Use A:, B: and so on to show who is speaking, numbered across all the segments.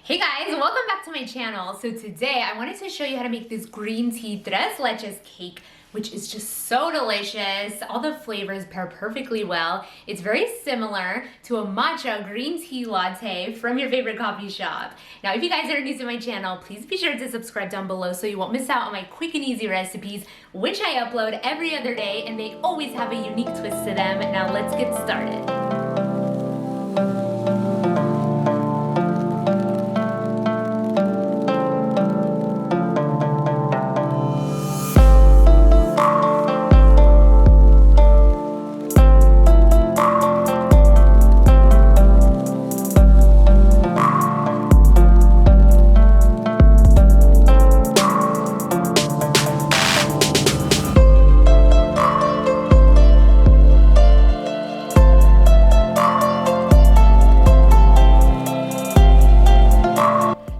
A: Hey guys, welcome back to my channel. So today I wanted to show you how to make this green tea tres leches cake, which is just so delicious. All the flavors pair perfectly well. It's very similar to a matcha green tea latte from your favorite coffee shop. Now, if you guys are new to my channel, please be sure to subscribe down below so you won't miss out on my quick and easy recipes, which I upload every other day, and they always have a unique twist to them. Now let's get started.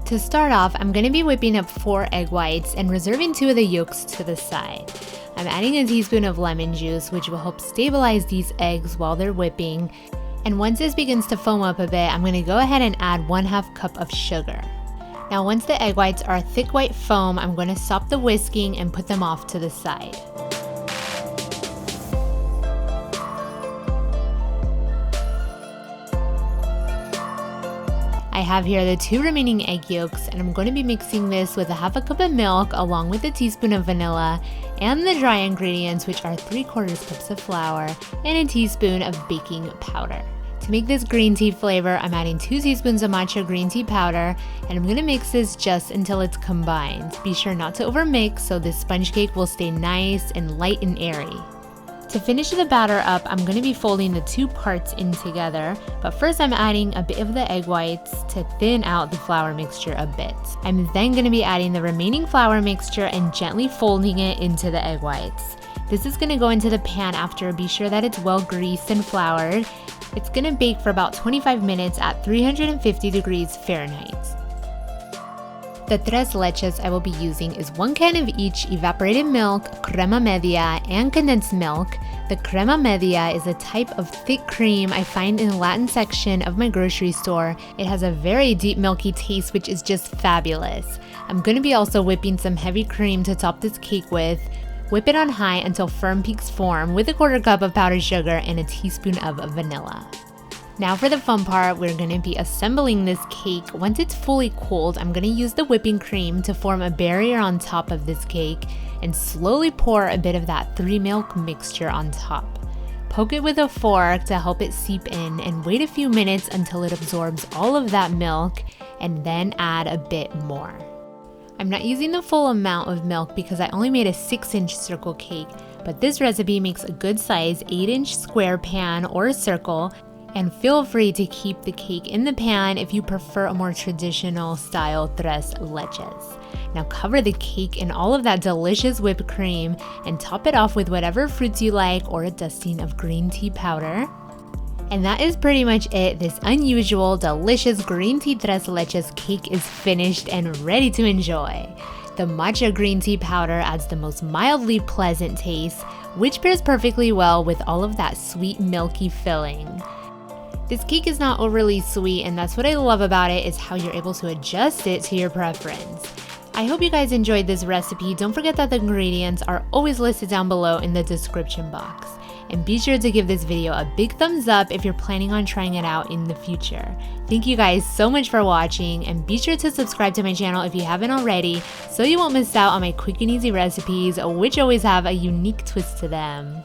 A: To start off, I'm going to be whipping up 4 egg whites and reserving 2 of the yolks to the side. I'm adding a teaspoon of lemon juice, which will help stabilize these eggs while they're whipping. And once this begins to foam up a bit, I'm going to go ahead and add 1/2 cup of sugar. Now once the egg whites are a thick white foam, I'm going to stop the whisking and put them off to the side. I have here the 2 remaining egg yolks, and I'm going to be mixing this with 1/2 cup of milk along with a teaspoon of vanilla and the dry ingredients, which are 3/4 cups of flour and a teaspoon of baking powder. To make this green tea flavor, I'm adding 2 teaspoons of matcha green tea powder, and I'm going to mix this just until it's combined. Be sure not to overmix so this sponge cake will stay nice and light and airy. To finish the batter up, I'm going to be folding the 2 parts in together, but first I'm adding a bit of the egg whites to thin out the flour mixture a bit. I'm then going to be adding the remaining flour mixture and gently folding it into the egg whites. This is going to go into the pan after. Be sure that it's well greased and floured. It's going to bake for about 25 minutes at 350 degrees Fahrenheit. The tres leches I will be using is 1 can of each evaporated milk, crema media, and condensed milk. The crema media is a type of thick cream I find in the Latin section of my grocery store. It has a very deep milky taste, which is just fabulous. I'm going to be also whipping some heavy cream to top this cake with. Whip it on high until firm peaks form with 1/4 cup of powdered sugar and a teaspoon of vanilla. Now for the fun part, we're going to be assembling this cake. Once it's fully cooled, I'm going to use the whipping cream to form a barrier on top of this cake and slowly pour a bit of that 3 milk mixture on top. Poke it with a fork to help it seep in and wait a few minutes until it absorbs all of that milk, and then add a bit more. I'm not using the full amount of milk because I only made a 6-inch circle cake, but this recipe makes a good size 8-inch square pan or circle. And feel free to keep the cake in the pan if you prefer a more traditional style tres leches. Now cover the cake in all of that delicious whipped cream and top it off with whatever fruits you like or a dusting of green tea powder. And that is pretty much it. This unusual, delicious green tea tres leches cake is finished and ready to enjoy. The matcha green tea powder adds the most mildly pleasant taste, which pairs perfectly well with all of that sweet milky filling. This cake is not overly sweet, and that's what I love about it, is how you're able to adjust it to your preference. I hope you guys enjoyed this recipe. Don't forget that the ingredients are always listed down below in the description box. And be sure to give this video a big thumbs up if you're planning on trying it out in the future. Thank you guys so much for watching, and be sure to subscribe to my channel if you haven't already so you won't miss out on my quick and easy recipes, which always have a unique twist to them.